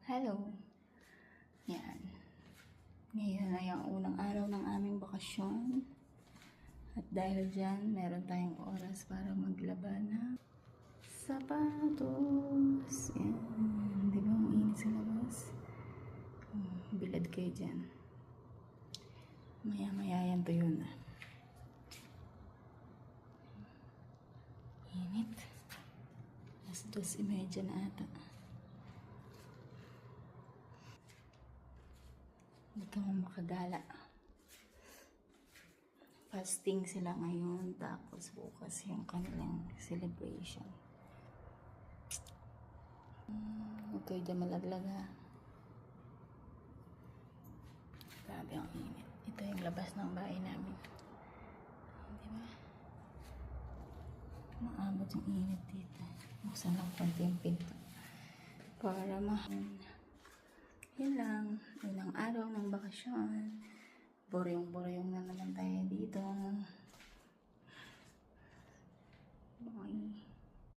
Hello. Yan. Ngayon ay ang unang araw ng aming bakasyon. At dahil dyan, meron tayong oras para maglaba ng sapatos. Yan. Di ba ang init sa labas? Bilad kayo dyan. Maya-maya yan tuyo na. Init. Alas 2:30 na ata. Hindi ka makagala. Fasting sila ngayon, tapos bukas yung kanilang celebration. Huwag kayo dyan malaglag ha. Grabe ang init. Ito yung labas ng bahay namin. Diba? Maabot yung init dito. Buksan lang konti yung pinto. Para yun lang, unang araw ng bakasyon. Boryong-boryong na naman tayo dito.